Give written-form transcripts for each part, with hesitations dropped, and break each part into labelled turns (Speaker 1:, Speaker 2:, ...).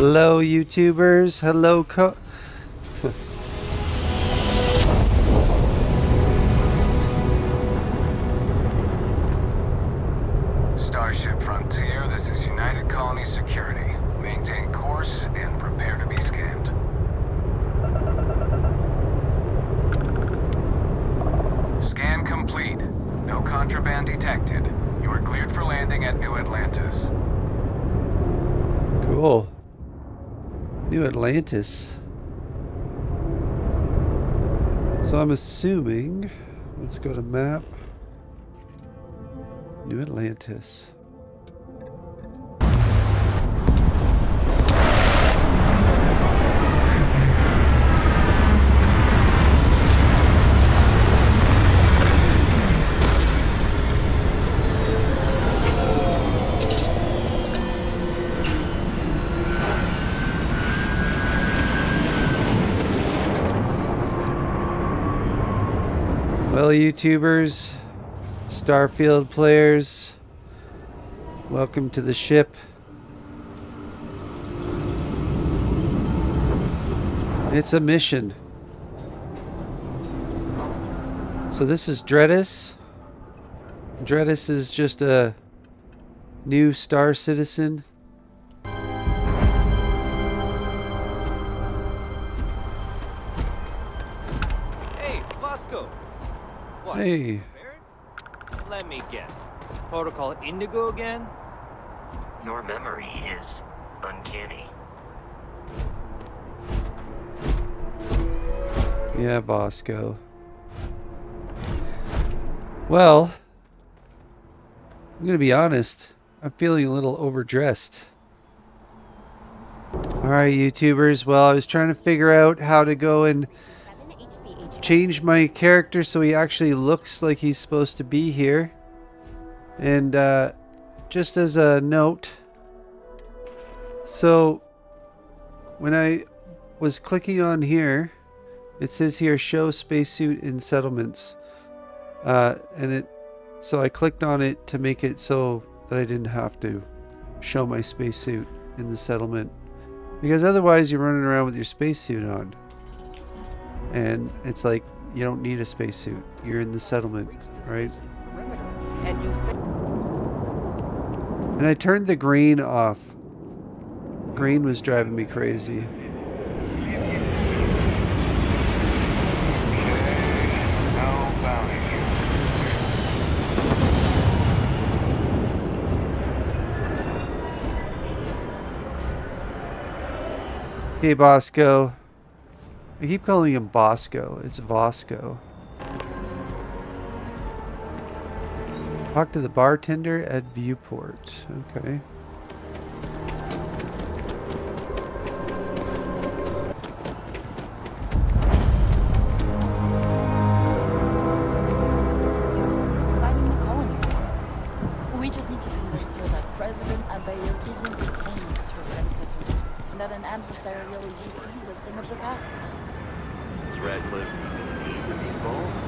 Speaker 1: Hello, YouTubers. Hello,
Speaker 2: Starship Frontier, this is United Colony Security. Maintain course and prepare to be scanned. Scan complete. No contraband detected. You are cleared for landing at New Atlantis.
Speaker 1: Cool. New Atlantis. So I'm assuming, let's go to map. New Atlantis. Well, YouTubers, Starfield players, welcome to the ship. It's a mission. So this is Dreadis. Dreadis is just a new star citizen.
Speaker 3: Hey, Vasco! What?
Speaker 1: Hey.
Speaker 3: Let me guess. Protocol Indigo again?
Speaker 4: Your memory is uncanny.
Speaker 1: Yeah, Vasco. Well, I'm gonna be honest. I'm feeling a little overdressed. Alright, YouTubers. Well, I was trying to figure out how to go and change my character so he actually looks like he's supposed to be here. And just as a note, so when I was clicking on here, it says here show spacesuit in settlements, so I clicked on it to make it so that I didn't have to show my spacesuit in the settlement, because otherwise you're running around with your spacesuit on. And it's like, you don't need a spacesuit. You're in the settlement, right? And I turned the green off. Green was driving me crazy. Hey, Bosco. I keep calling him Bosco. It's Vasco. Talk to the bartender at Viewport. Okay.
Speaker 5: We just need to convince her that President Abayo isn't the same as her predecessors, and that an adversarial UC is a thing of the past.
Speaker 6: Is Radcliffe even involved?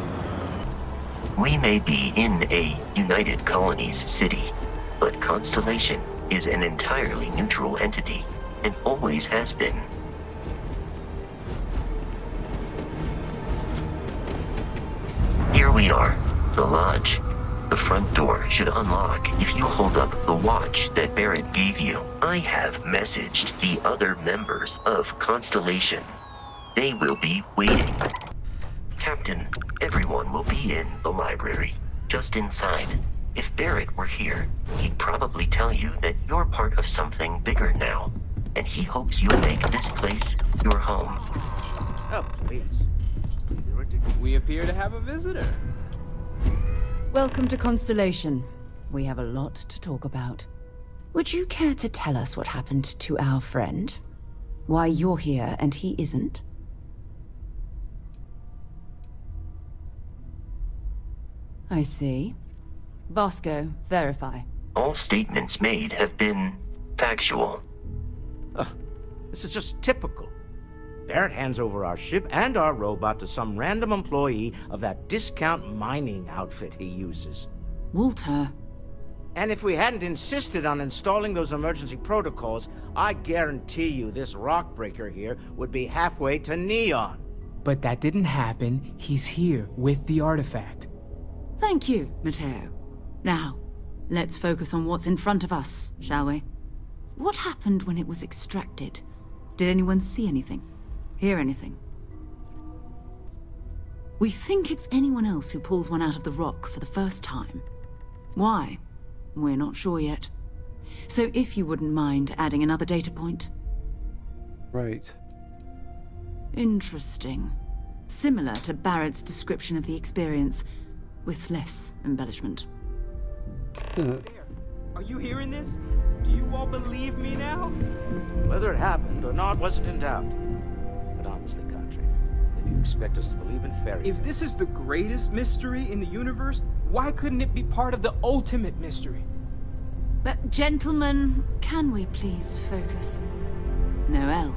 Speaker 4: We may be in a United Colonies city, but Constellation is an entirely neutral entity, and always has been. Here we are, the lodge. The front door should unlock if you hold up the watch that Barrett gave you. I have messaged the other members of Constellation. They will be waiting. Captain, everyone will be in the library, just inside. If Barrett were here, he'd probably tell you that you're part of something bigger now, and he hopes you'll make this place your home.
Speaker 3: Oh, please. We appear to have a visitor.
Speaker 7: Welcome to Constellation. We have a lot to talk about. Would you care to tell us what happened to our friend? Why you're here and he isn't? I see. Vasco, verify.
Speaker 4: All statements made have been factual.
Speaker 8: This is just typical. Barrett hands over our ship and our robot to some random employee of that discount mining outfit he uses.
Speaker 7: Walter,
Speaker 8: And if we hadn't insisted on installing those emergency protocols, I guarantee you this rock breaker here would be halfway to Neon.
Speaker 3: But that didn't happen. He's here with the artifact.
Speaker 7: Thank you, Matteo. Now, let's focus on what's in front of us, shall we? What happened when it was extracted? Did anyone see anything? Hear anything? We think it's anyone else who pulls one out of the rock for the first time. Why? We're not sure yet. So if you wouldn't mind adding another data point.
Speaker 1: Right.
Speaker 7: Interesting. Similar to Barrett's description of the experience, with less embellishment.
Speaker 3: There. Are you hearing this? Do you all believe me now?
Speaker 8: Whether it happened or not wasn't in doubt. But honestly, Country, if you expect us to believe in fairy
Speaker 3: If this is the greatest mystery in the universe, why couldn't it be part of the ultimate mystery?
Speaker 7: But gentlemen, can we please focus? Noel,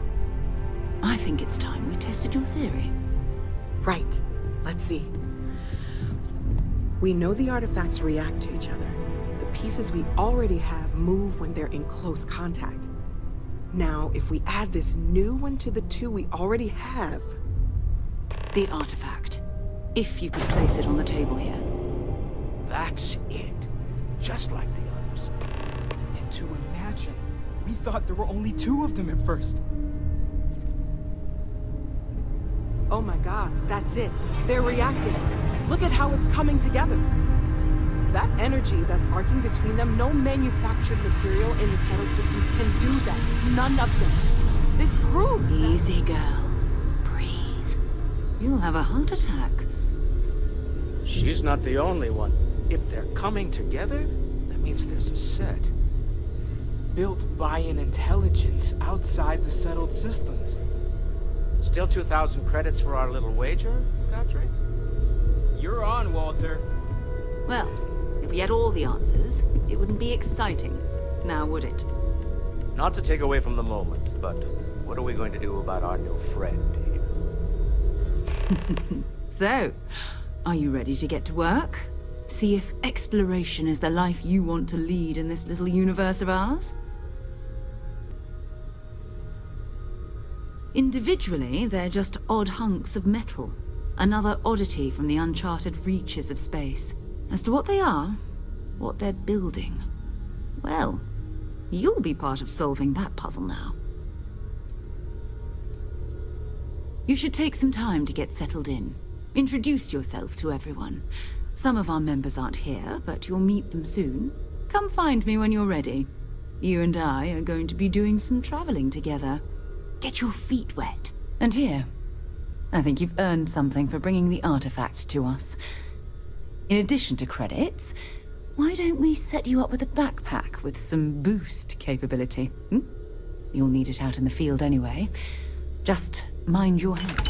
Speaker 7: I think it's time we tested your theory.
Speaker 9: Right. Let's see. We know the artifacts react to each other. The pieces we already have move when they're in close contact. Now, if we add this new one to the two we already have...
Speaker 7: The artifact. If you could place it on the table here.
Speaker 8: That's it. Just like the others.
Speaker 3: And to imagine, we thought there were only 2 of them at first.
Speaker 9: Oh my god, that's it. They're reacting. Look at how it's coming together. That energy that's arcing between them, no manufactured material in the settled systems can do that. None of them. This proves that...
Speaker 7: Easy, girl. Breathe. You'll have a heart attack.
Speaker 8: She's not the only one. If they're coming together, that means there's a set.
Speaker 3: Built by an intelligence outside the settled systems.
Speaker 8: Still 2,000 credits for our little wager, Country?
Speaker 3: You're on, Walter.
Speaker 7: Well, if we had all the answers, it wouldn't be exciting, now would it?
Speaker 8: Not to take away from the moment, but what are we going to do about our new friend here?
Speaker 7: So, are you ready to get to work? See if exploration is the life you want to lead in this little universe of ours? Individually, they're just odd hunks of metal. Another oddity from the uncharted reaches of space. As to what they are, what they're building, well, you'll be part of solving that puzzle now. You should take some time to get settled in. Introduce yourself to everyone. Some of our members aren't here, but you'll meet them soon. Come find me when you're ready. You and I are going to be doing some traveling together. Get your feet wet. And here, I think you've earned something for bringing the artifact to us. In addition to credits, why don't we set you up with a backpack with some boost capability? You'll need it out in the field anyway. Just mind your head.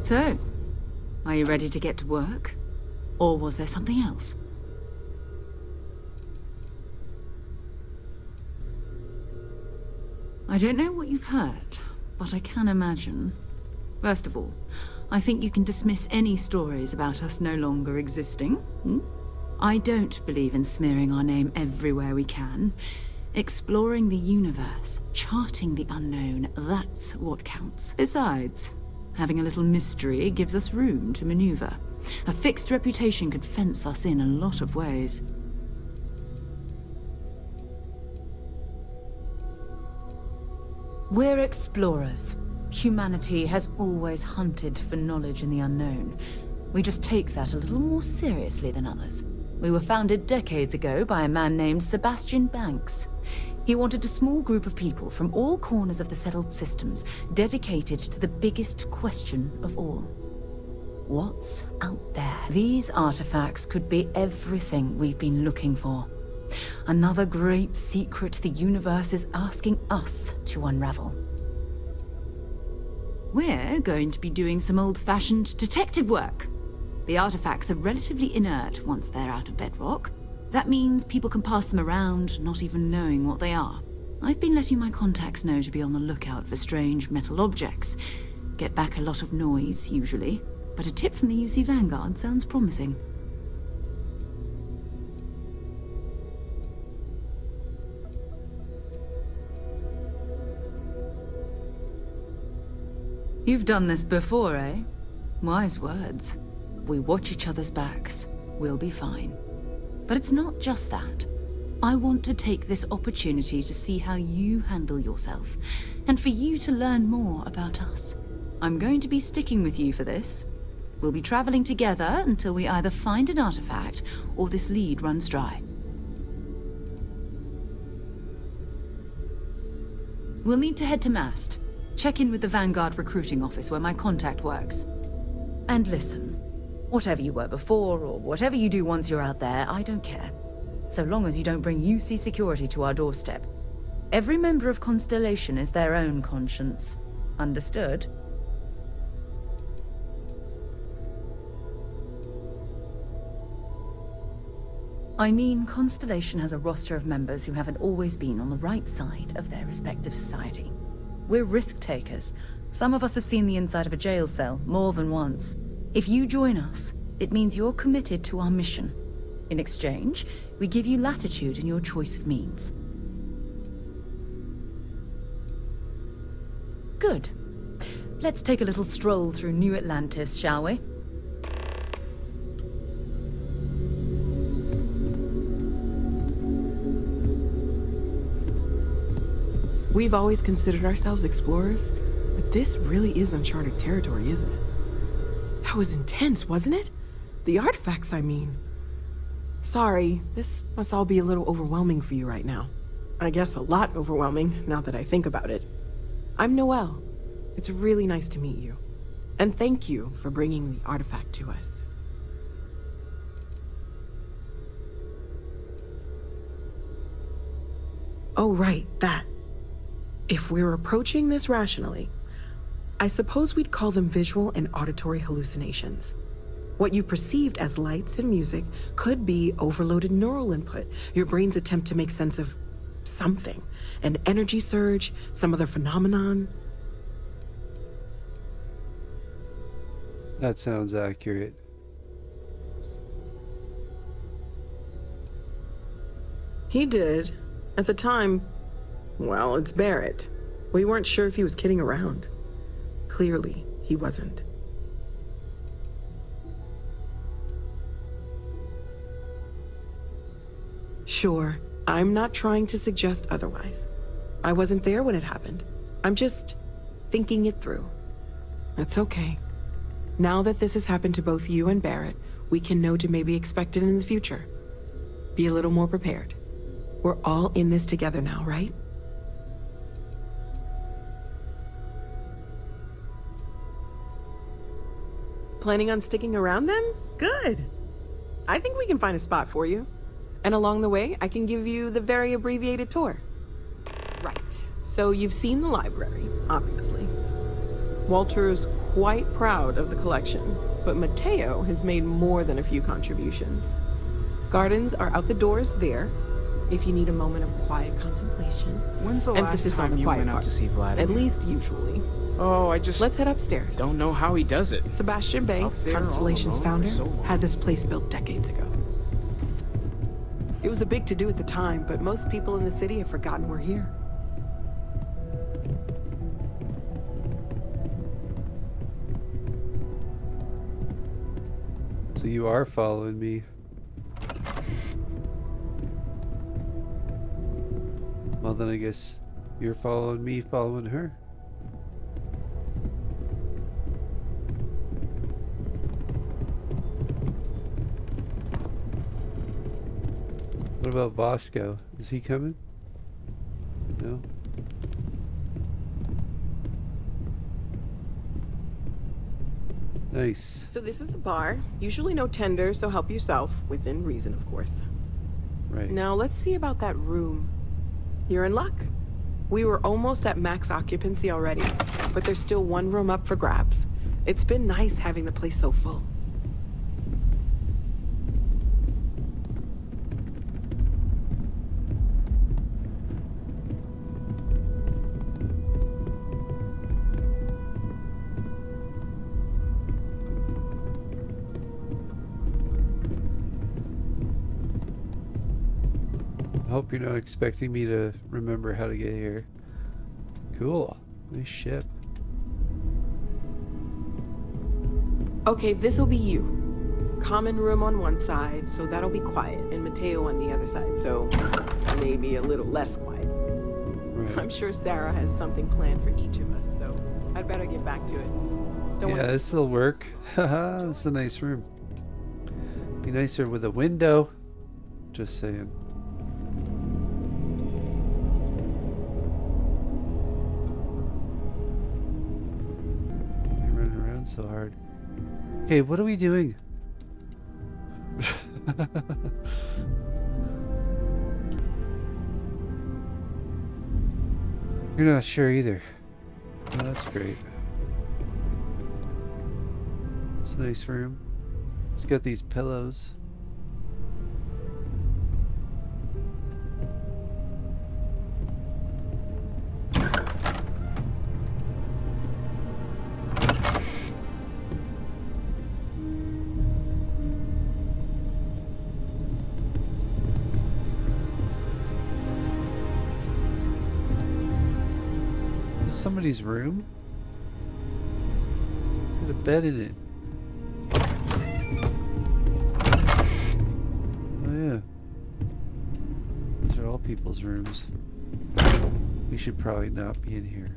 Speaker 7: So, are you ready to get to work? Or was there something else? I don't know what you've heard, but I can imagine. First of all, I think you can dismiss any stories about us no longer existing. I don't believe in smearing our name everywhere we can. Exploring the universe, charting the unknown, that's what counts. Besides, having a little mystery gives us room to maneuver. A fixed reputation could fence us in a lot of ways. We're explorers. Humanity has always hunted for knowledge in the unknown. We just take that a little more seriously than others. We were founded decades ago by a man named Sebastian Banks. He wanted a small group of people from all corners of the settled systems dedicated to the biggest question of all. What's out there? These artifacts could be everything we've been looking for. Another great secret the universe is asking us to unravel. We're going to be doing some old-fashioned detective work. The artifacts are relatively inert once they're out of bedrock. That means people can pass them around, not even knowing what they are. I've been letting my contacts know to be on the lookout for strange metal objects. Get back a lot of noise, usually. But a tip from the UC Vanguard sounds promising. You've done this before, eh? Wise words. We watch each other's backs. We'll be fine. But it's not just that. I want to take this opportunity to see how you handle yourself, and for you to learn more about us. I'm going to be sticking with you for this. We'll be traveling together until we either find an artifact or this lead runs dry. We'll need to head to Mast. Check in with the Vanguard recruiting office where my contact works. And listen, whatever you were before or whatever you do once you're out there, I don't care. So long as you don't bring UC security to our doorstep. Every member of Constellation is their own conscience. Understood? I mean, Constellation has a roster of members who haven't always been on the right side of their respective society. We're risk-takers. Some of us have seen the inside of a jail cell more than once. If you join us, it means you're committed to our mission. In exchange, we give you latitude in your choice of means. Good. Let's take a little stroll through New Atlantis, shall we?
Speaker 9: We've always considered ourselves explorers, but this really is uncharted territory, isn't it? That was intense, wasn't it? The artifacts, I mean. Sorry, this must all be a little overwhelming for you right now. I guess a lot overwhelming, now that I think about it. I'm Noelle. It's really nice to meet you. And thank you for bringing the artifact to us. Oh, right, that. If we're approaching this rationally, I suppose we'd call them visual and auditory hallucinations. What you perceived as lights and music could be overloaded neural input, your brain's attempt to make sense of something. An energy surge, some other phenomenon.
Speaker 1: That sounds accurate.
Speaker 9: He did. At the time, well, it's Barrett. We weren't sure if he was kidding around. Clearly, he wasn't. Sure, I'm not trying to suggest otherwise. I wasn't there when it happened. I'm just thinking it through. It's okay. Now that this has happened to both you and Barrett, we can know to maybe expect it in the future. Be a little more prepared. We're all in this together now, right? Planning on sticking around then? Good. I think we can find a spot for you. And along the way, I can give you the very abbreviated tour. Right. So you've seen the library, obviously. Walter's quite proud of the collection, but Mateo has made more than a few contributions. Gardens are out the doors there, if you need a moment of quiet contemplation.
Speaker 3: When's the
Speaker 9: Emphasis
Speaker 3: last
Speaker 9: on
Speaker 3: time
Speaker 9: the
Speaker 3: you
Speaker 9: quiet
Speaker 3: went out
Speaker 9: part.
Speaker 3: to see Vladimir?
Speaker 9: At least usually.
Speaker 3: Oh, I just
Speaker 9: Let's head upstairs.
Speaker 3: don't know how he does it.
Speaker 9: Sebastian Banks,
Speaker 3: Out there all
Speaker 9: Constellation's
Speaker 3: alone
Speaker 9: founder,
Speaker 3: for so long.
Speaker 9: had this place built decades ago. It was a big to-do at the time, but most people in the city have forgotten we're here.
Speaker 1: So you are following me. Well, then I guess you're following me, following her. What about Vasco? Is he coming? No? Nice.
Speaker 9: So this is the bar. Usually no tender, so help yourself, within reason, of course.
Speaker 1: Right.
Speaker 9: Now let's see about that room. You're in luck. We were almost at max occupancy already, but there's still one room up for grabs. It's been nice having the place so full.
Speaker 1: hope you're not expecting me to remember how to get here. Cool. Nice ship.
Speaker 9: Okay, this'll be you. Common room on one side, so that'll be quiet, and Mateo on the other side, so maybe a little less quiet.
Speaker 1: Right.
Speaker 9: I'm sure Sarah has something planned for each of us, so I'd better get back to it.
Speaker 1: Yeah, this'll work. Haha, it's a nice room. Be nicer with a window. Just saying. You're running around so hard. Okay, what are we doing? You're not sure either. Oh, that's great. It's a nice room. It's got these pillows. This is somebody's room? There's a bed in it. These are all people's rooms. We should probably not be in here.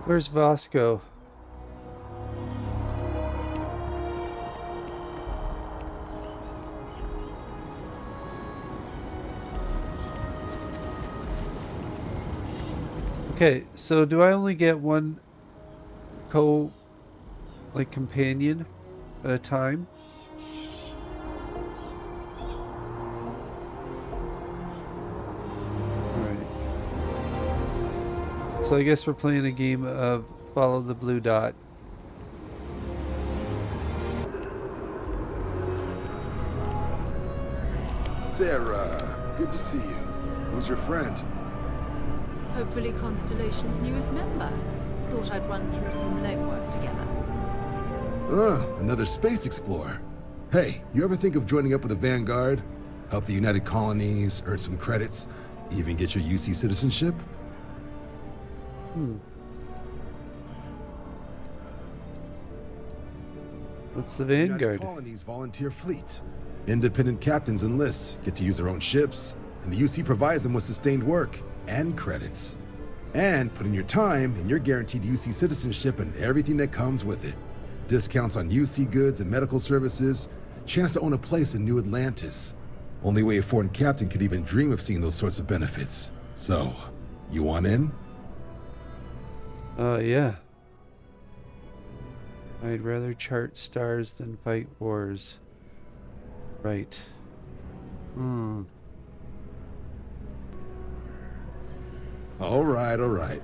Speaker 1: Where's Vasco? Okay, so do I only get one companion at a time? Alright. So I guess we're playing a game of follow the blue dot.
Speaker 10: Sarah, good to see you. Who's your friend?
Speaker 5: Hopefully Constellation's newest member. Thought I'd run through some legwork together.
Speaker 10: Another space explorer. Hey, you ever think of joining up with the Vanguard? Help the United Colonies, earn some credits, even get your UC citizenship?
Speaker 1: What's the Vanguard?
Speaker 10: United Colonies volunteer fleet. Independent captains enlist, get to use their own ships, and the UC provides them with sustained work and credits. And put in your time, and you're guaranteed UC citizenship and everything that comes with it. Discounts on UC goods and medical services, chance to own a place in New Atlantis. Only way a foreign captain could even dream of seeing those sorts of benefits. So, you want in?
Speaker 1: Yeah. I'd rather chart stars than fight wars. Right.
Speaker 10: All right.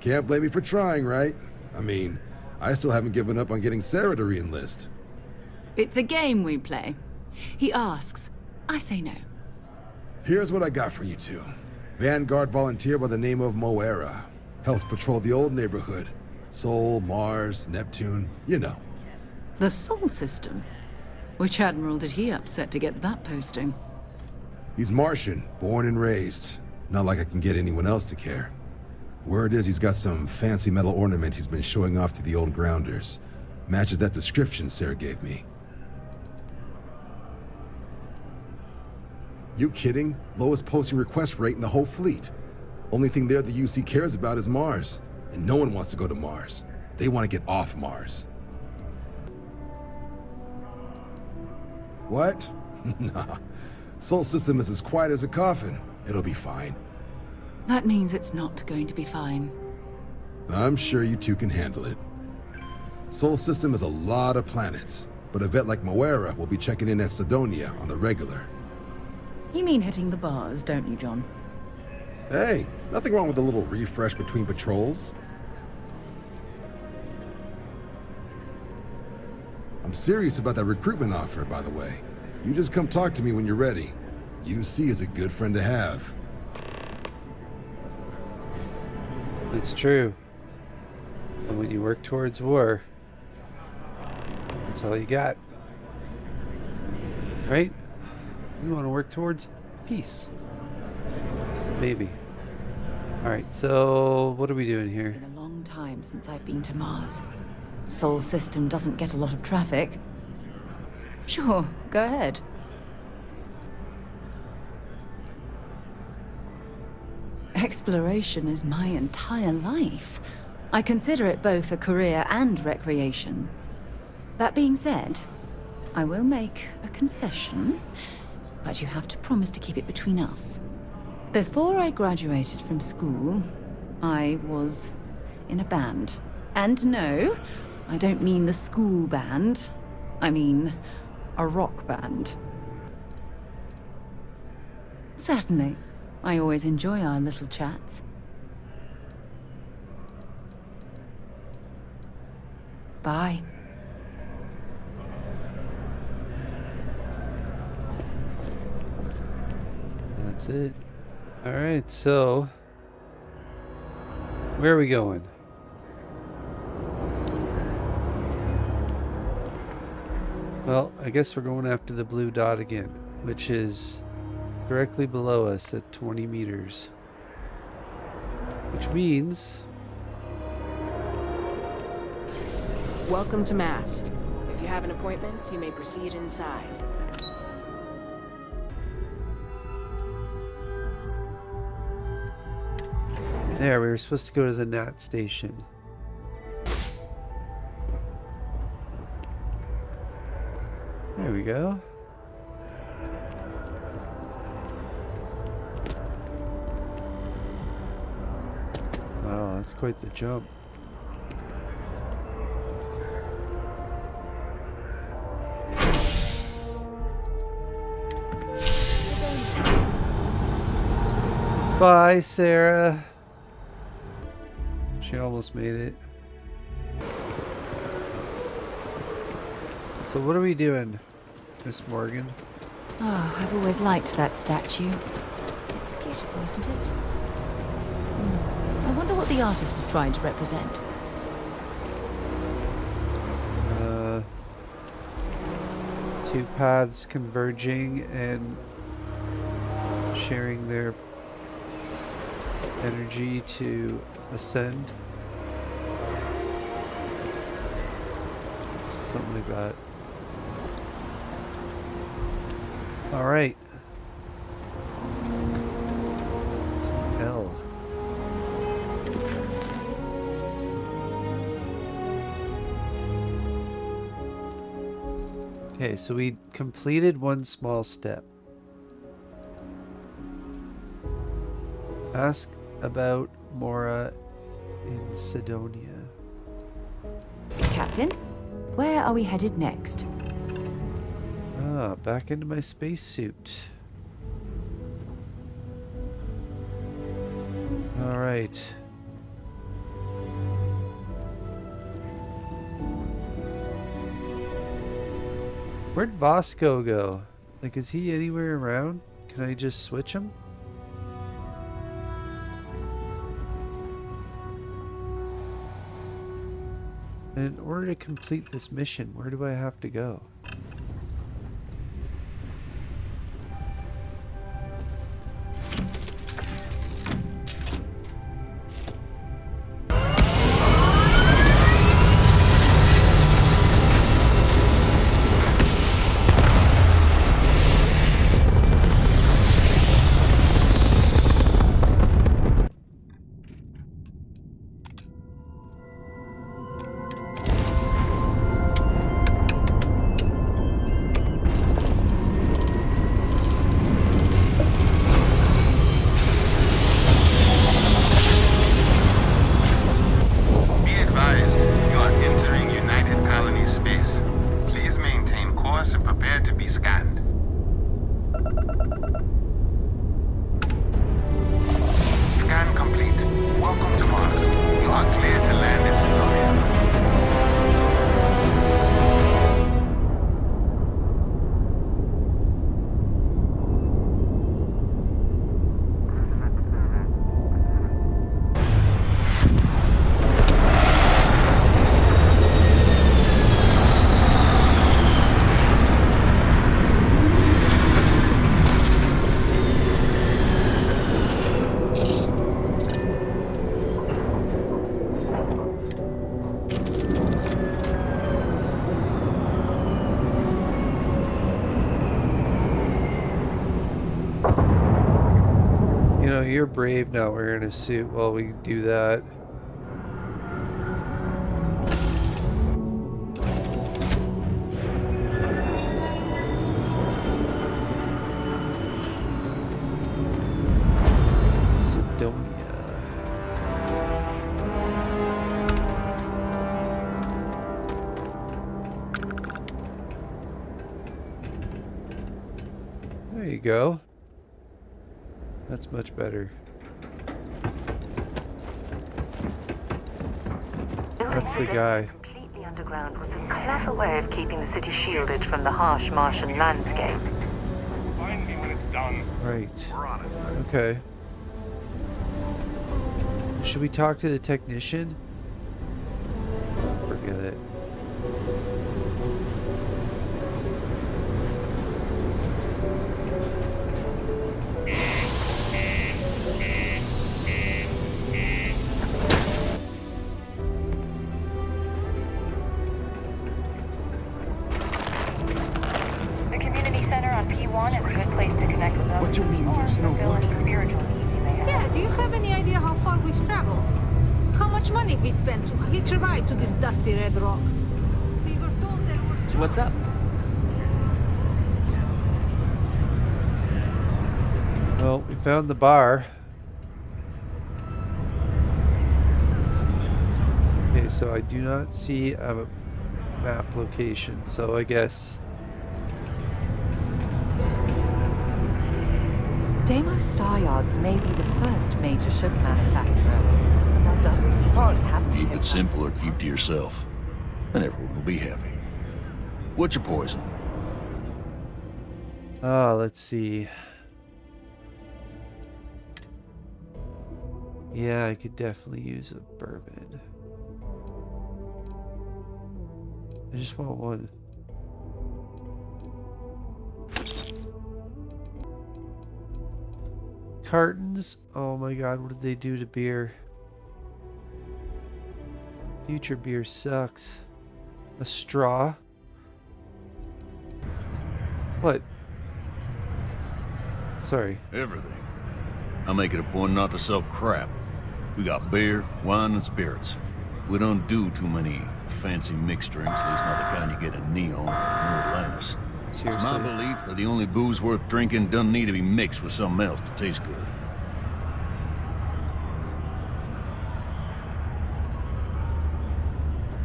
Speaker 10: Can't blame me for trying, right? I mean, I still haven't given up on getting Sarah to re-enlist.
Speaker 7: It's a game we play. He asks, I say no.
Speaker 10: Here's what I got for you two. Vanguard volunteer by the name of Moara. Helps patrol the old neighborhood. Sol, Mars, Neptune, you know.
Speaker 7: The Sol system? Which admiral did he upset to get that posting?
Speaker 10: He's Martian, born and raised. Not like I can get anyone else to care. Word is he's got some fancy metal ornament he's been showing off to the old grounders. Matches that description Sarah gave me. You kidding? Lowest posting request rate in the whole fleet. Only thing there the UC cares about is Mars. And no one wants to go to Mars. They want to get off Mars. What? Nah. Sol system is as quiet as a coffin. It'll be fine.
Speaker 7: That means it's not going to be fine.
Speaker 10: I'm sure you two can handle it. Sol system has a lot of planets, but a vet like Moara will be checking in at Sidonia on the regular.
Speaker 7: You mean hitting the bars, don't you, John?
Speaker 10: Hey, nothing wrong with a little refresh between patrols. I'm serious about that recruitment offer, by the way. You just come talk to me when you're ready. UC is a good friend to have.
Speaker 1: It's true. And when you work towards war, that's all you got. Right? We want to work towards peace. Maybe. Alright, so what are we doing here?
Speaker 7: It's been a long time since I've been to Mars. Sol system doesn't get a lot of traffic. Sure, go ahead. Exploration is my entire life. I consider it both a career and recreation. That being said, I will make a confession, but you have to promise to keep it between us. Before I graduated from school, I was in a band. And no, I don't mean the school band. I mean a rock band. Certainly. I always enjoy our little chats. Bye.
Speaker 1: That's it. Alright, so where are we going? Well, I guess we're going after the blue dot again, which is directly below us at 20 meters. Which means...
Speaker 11: Welcome to Mast. If you have an appointment, you may proceed inside.
Speaker 1: There, we were supposed to go to the Nat station. There we go. Wow, that's quite the jump. Bye, Sarah. She almost made it. So what are we doing, Miss Morgan?
Speaker 7: Oh, I've always liked that statue. It's beautiful, isn't it? I wonder what the artist was trying to represent.
Speaker 1: Two paths converging and sharing their energy to ascend. Something like that. All right. What's the L? Okay, so we completed one small step. Ask about Moara in Sidonia.
Speaker 7: Captain, where are we headed next?
Speaker 1: Ah, back into my spacesuit. All right. Where'd Vasco go? Like, is he anywhere around? Can I just switch him? And in order to complete this mission, where do I have to go? you're brave now wearing a suit. Well, we can do that. There you go. That's much better. That's the guy.
Speaker 12: Completely underground was a clever way of keeping the city shielded from the harsh Martian landscape.
Speaker 13: Find me when it's done.
Speaker 1: Right.
Speaker 13: We're on it.
Speaker 1: Okay. Should we talk to the technician? Forget it.
Speaker 12: The community center on P1 is a good place to connect with others.
Speaker 10: What do you mean there's no
Speaker 12: fulfill any spiritual needs you may have.
Speaker 14: Yeah, do you have any idea how far we've traveled? How much money we spent to hitch a ride to this dusty red rock? We were told there were...
Speaker 3: What's up?
Speaker 1: Well, we found the bar. Okay, so I do not see a map location, so I guess...
Speaker 15: Deimos Staryards may be the first major ship manufacturer, but that doesn't mean they haven't.
Speaker 16: Keep it simple or keep to yourself, and everyone will be happy. What's your poison?
Speaker 1: Let's see. Yeah, I could definitely use a bourbon. I just want one. Cartons? Oh my god, what did they do to beer? Future beer sucks. A straw? What? Sorry.
Speaker 16: Everything. I make it a point not to sell crap. We got beer, wine, and spirits. We don't do too many fancy mixed drinks, at least not the kind you get in Neon or New Atlantis.
Speaker 1: Seriously?
Speaker 16: It's my belief that the only booze worth drinking doesn't need to be mixed with something else to taste good.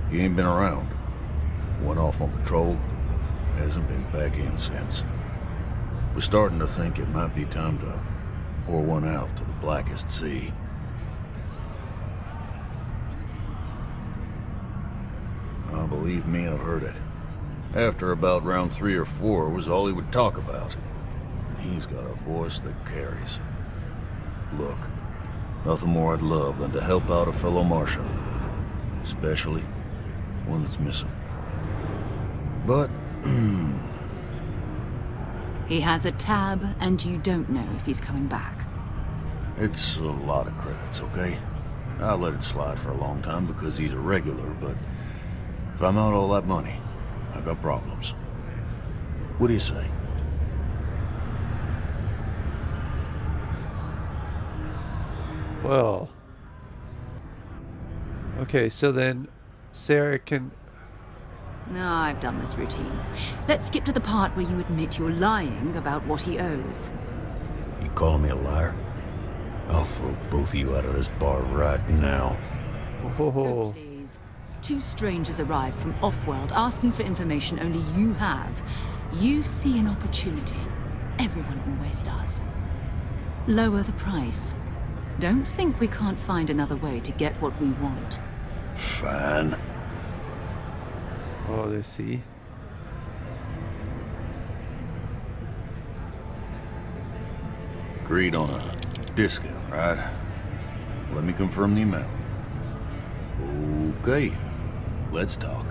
Speaker 16: He ain't been around. Went off on patrol. Hasn't been back in since. We're starting to think it might be time to pour one out to the blackest sea. Believe me, I've heard it. After about round 3 or 4 was all he would talk about. And he's got a voice that carries. Look, nothing more I'd love than to help out a fellow Martian. Especially one that's missing. But,
Speaker 7: He has a tab, and you don't know if he's coming back.
Speaker 16: it's a lot of credits, okay? I let it slide for a long time because he's a regular, but if I'm out all that money, I got problems. What do you say?
Speaker 1: Well. Okay, so then Sarah can...
Speaker 7: No, I've done this routine. Let's skip to the part where you admit you're lying about what he owes.
Speaker 16: You calling me a liar? I'll throw both of you out of this bar right now.
Speaker 7: Oh, please. 2 strangers arrive from off-world asking for information only you have. You see an opportunity. Everyone always does. Lower the price. Don't think we can't find another way to get what we want.
Speaker 16: Fine.
Speaker 1: Oh, they see.
Speaker 16: Agreed on a discount, right? Let me confirm the amount. Okay, let's talk.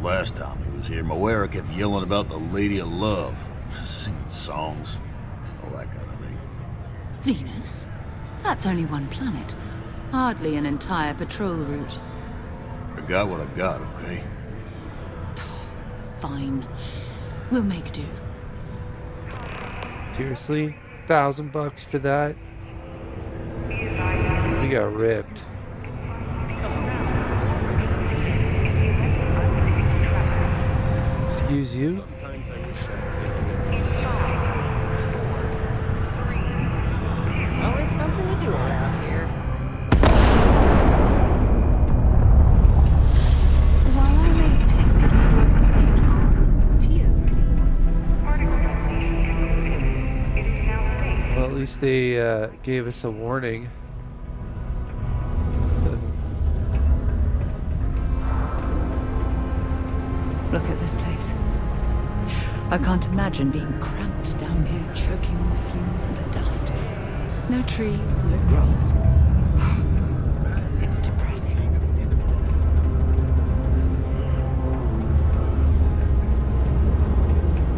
Speaker 16: Last time he was here, Moara kept yelling about the Lady of Love, singing songs, all that kind of thing.
Speaker 7: Venus? That's only one planet. Hardly an entire patrol route.
Speaker 16: I got what I got, okay?
Speaker 7: Fine. We'll make do.
Speaker 1: Seriously? $1,000 for that? We got ripped. Excuse you?
Speaker 17: Sometimes I wish I'd taken it easy.
Speaker 11: There's always something to do around here.
Speaker 15: While I may technically work in HR, Tia's really
Speaker 1: Well, at least they gave us a warning.
Speaker 7: Look at this place. I can't imagine being cramped down here, choking on the fumes and the dust. No trees, no grass. It's depressing.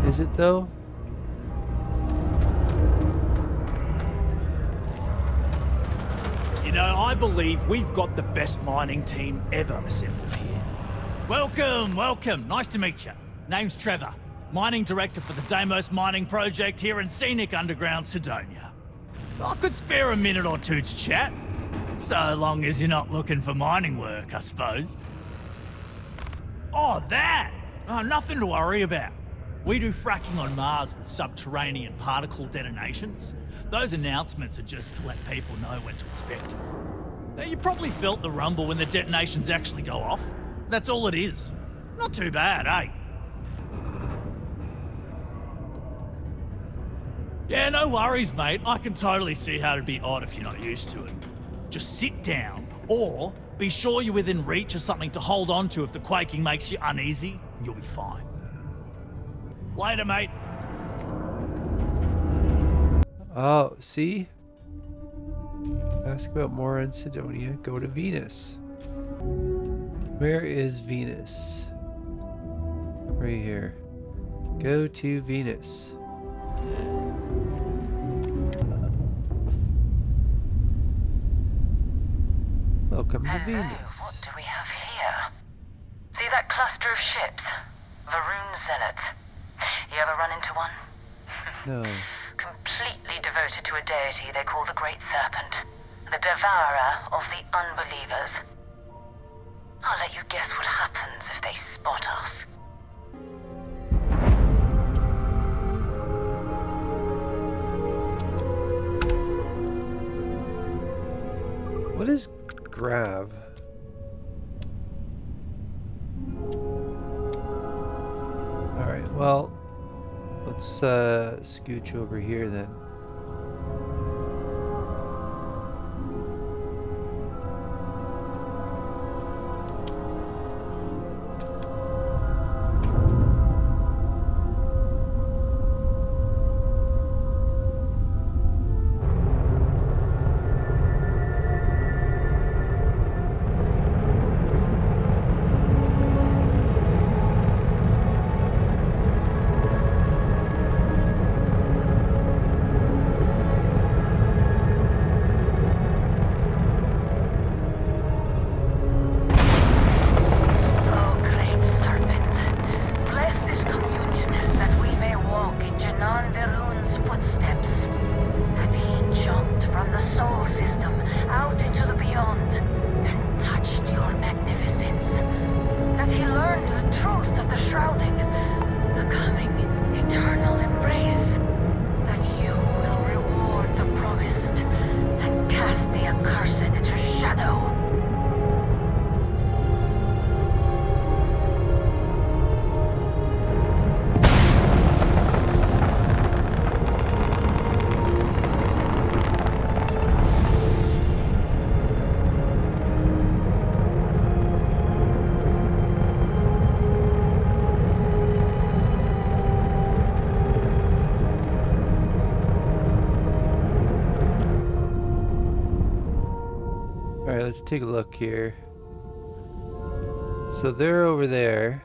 Speaker 1: Is it though?
Speaker 18: You know, I believe we've got the best mining team ever assembled here.
Speaker 19: Welcome, welcome. Nice to meet you. Name's Trevor, Mining Director for the Deimos Mining Project here in scenic underground Sidonia. I could spare a minute or two to chat, so long as you're not looking for mining work, I suppose. Oh, that! Oh, nothing to worry about. We do fracking on Mars with subterranean particle detonations. Those announcements are just to let people know when to expect them. Now, you probably felt the rumble when the detonations actually go off. That's all it is. Not too bad, eh? Yeah, no worries, mate. I can totally see how it'd be odd if you're not used to it. Just sit down, or be sure you're within reach of something to hold on to if the quaking makes you uneasy, and you'll be fine. Later, mate.
Speaker 1: Oh, see? Ask about Moara and Sidonia. Go to Venus. Where is Venus? Right here. Go to Venus. Welcome to Venus.
Speaker 12: What do we have here? See that cluster of ships? Varun Zealots. You ever run into one?
Speaker 1: No.
Speaker 12: Completely devoted to a deity they call the Great Serpent. The devourer of the unbelievers. I'll let you guess what happens if they spot us.
Speaker 1: What is grav? Alright, well, let's scooch over here then. Alright, let's take a look here. So they're over there.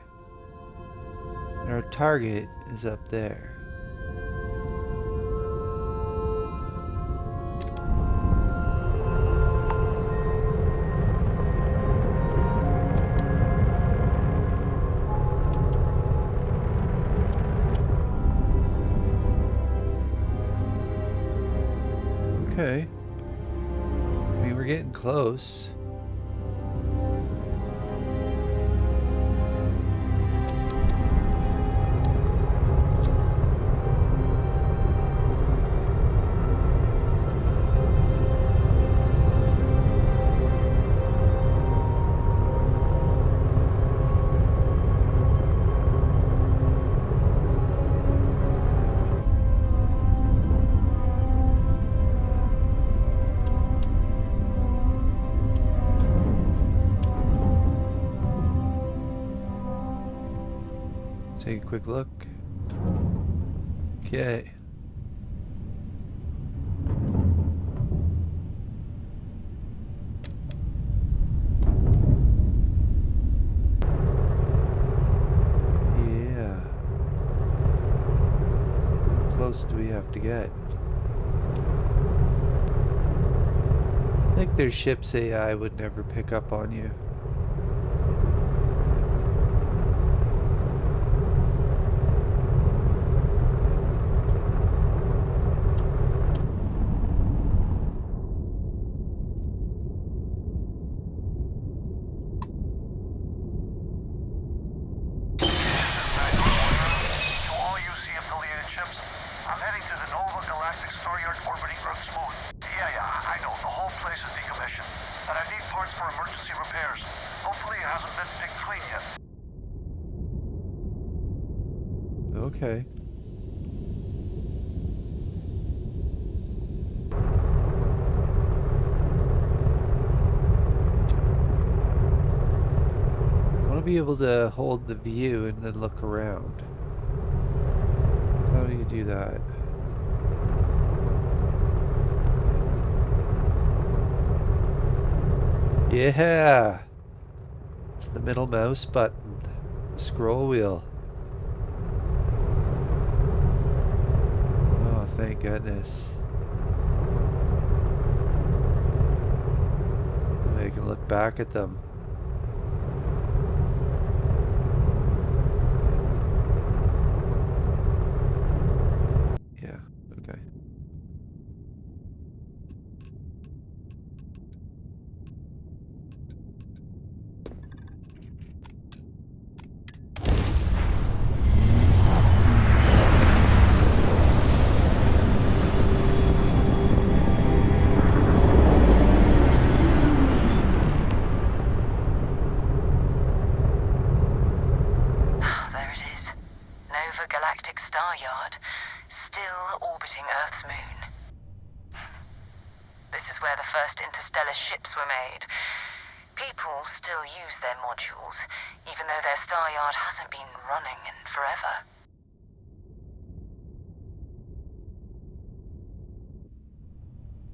Speaker 1: And our target is up there. Okay. I mean, we're getting close. Take a quick look. Okay. Yeah. How close do we have to get? I think their ship's AI would never pick up on you. Okay. I want to be able to hold the view and then look around. How do you do that? Yeah! It's the middle mouse button. The scroll wheel. Oh, thank goodness. Oh, I can look back at them. Yeah, okay.
Speaker 12: Ships were made. People still use their modules, even though their star yard hasn't been running in forever.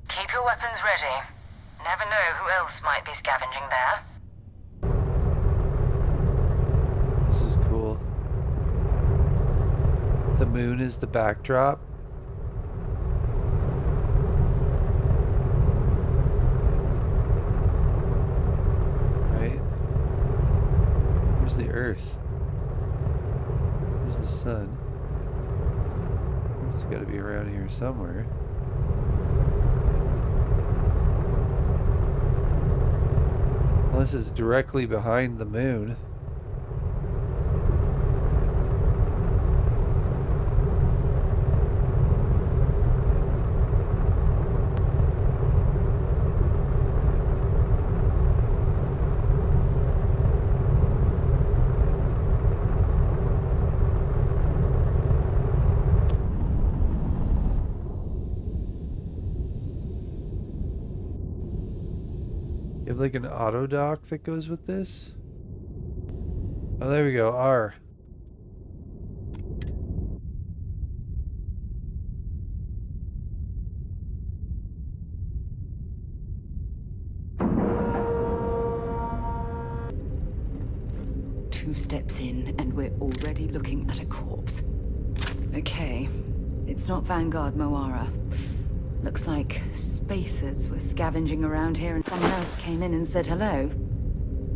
Speaker 12: Keep your weapons ready. Never know who else might be scavenging there.
Speaker 1: This is cool. The moon is the backdrop. Where's the Earth? Where's the sun? It's got to be around here somewhere. Well, this is directly behind the moon. You have like an auto dock that goes with this? Oh, there we go. R.
Speaker 7: Two steps in, and we're already looking at a corpse. Okay, it's not Vanguard Moara. Looks like spacers were scavenging around here and someone else came in and said hello.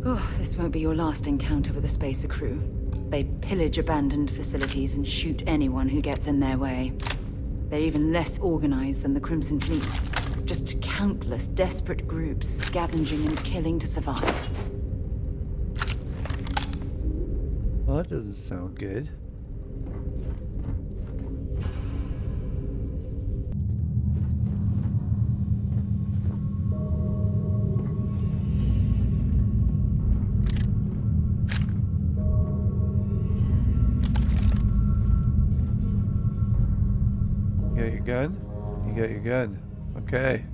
Speaker 7: Oh, this won't be your last encounter with a spacer crew. They pillage abandoned facilities and shoot anyone who gets in their way. They're even less organized than the Crimson Fleet. Just countless desperate groups scavenging and killing to survive.
Speaker 1: Well, that doesn't sound good. You got your gun? You got your gun. Okay.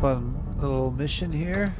Speaker 1: Fun little mission here.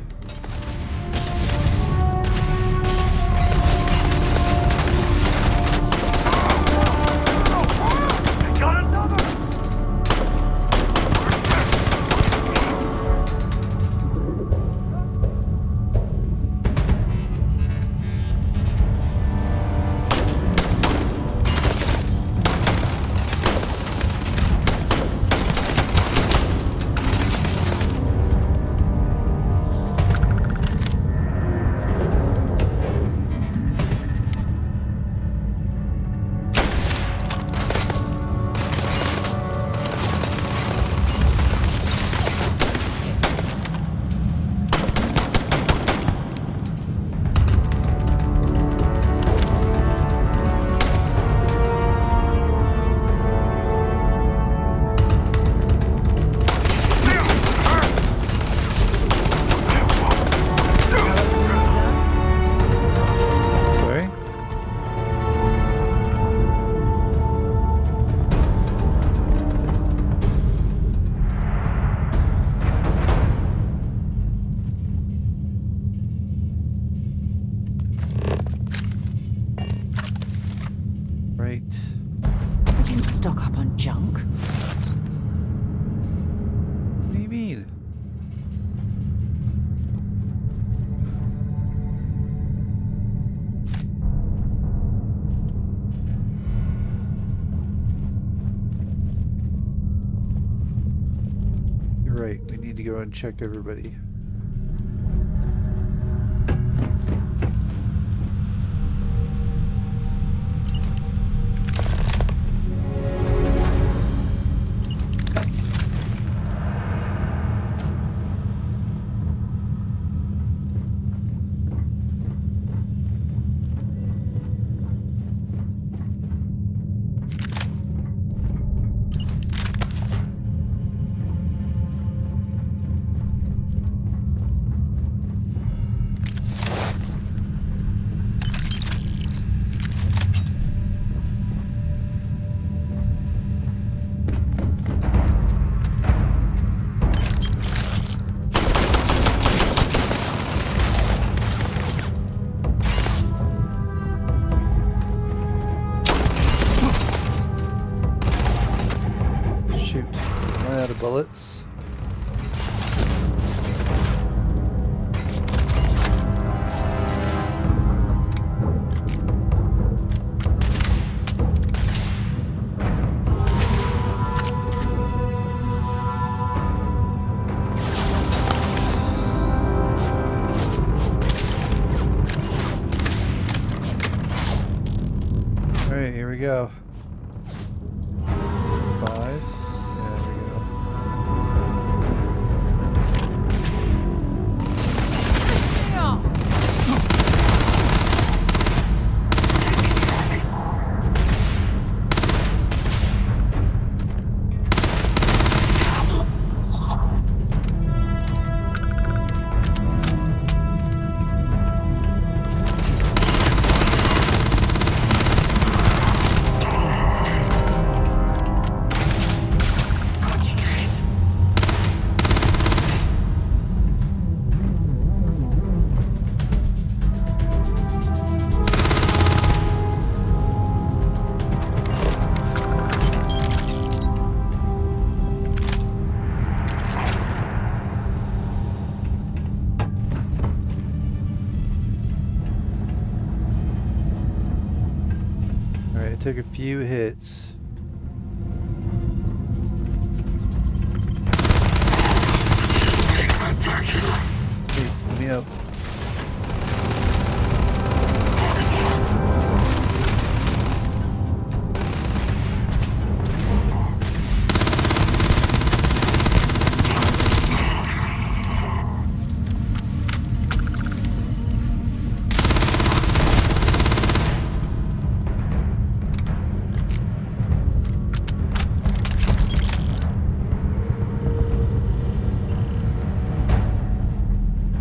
Speaker 7: Stock up on junk.
Speaker 1: What do you mean? You're right. We need to go and check everybody. bullets. Alright, here we go. 5. Yeah, there we go. Alright, I took a few hits. Hey, let me out.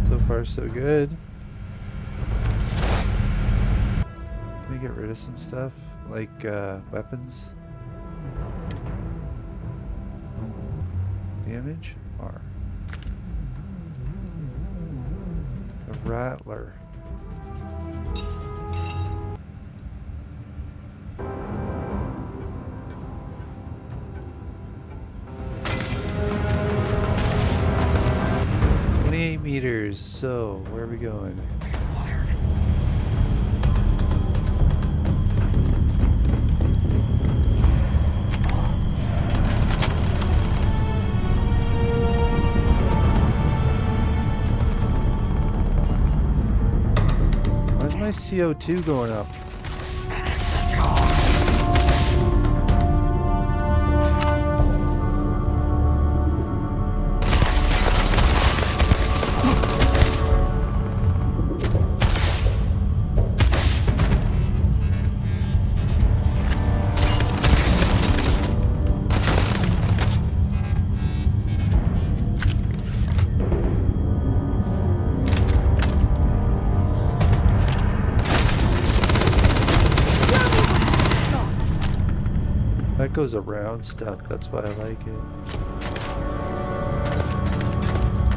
Speaker 1: So far, so good. Let me get rid of some stuff, like weapons. Damage? R. A rattler. Meters, so where are we going? Why's my CO2 going up? That goes around stuff, that's why I like it.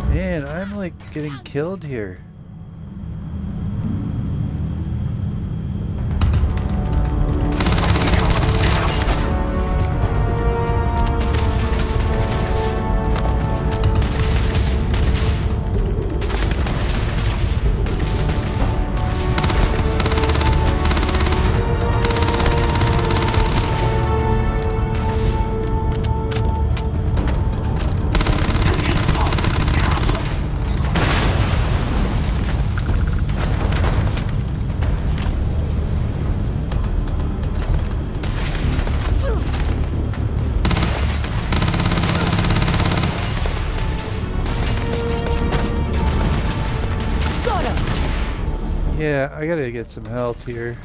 Speaker 1: Man, I'm like getting killed here. Yeah, I gotta get some health here.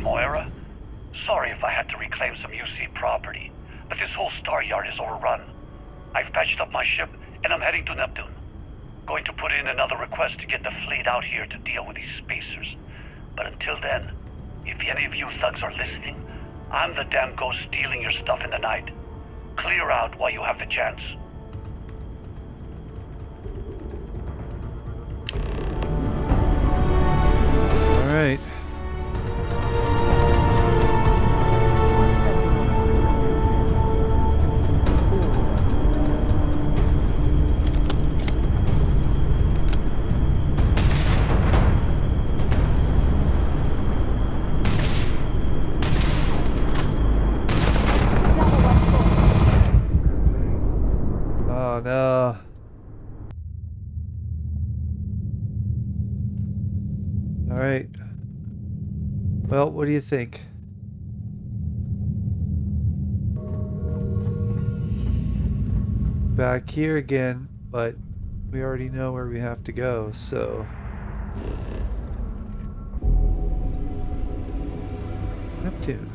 Speaker 20: Moara? Sorry if I had to reclaim some UC property. but this whole star yard is overrun. I've patched up my ship, and I'm heading to Neptune. Going to put in another request to get the fleet out here to deal with these spacers. But until then, if any of you thugs are listening, I'm the damn ghost stealing your stuff in the night. Clear out while you have the chance.
Speaker 1: All right. Oh no. All right. Well, what do you think? Back here again, but we already know where we have to go, so... Neptune.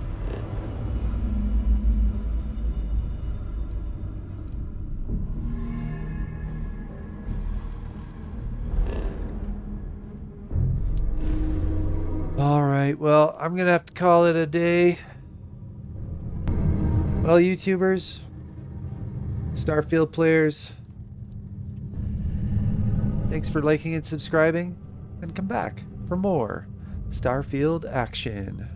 Speaker 1: Alright, well, I'm gonna have to call it a day. Well, YouTubers, Starfield players, thanks for liking and subscribing, and come back for more Starfield action.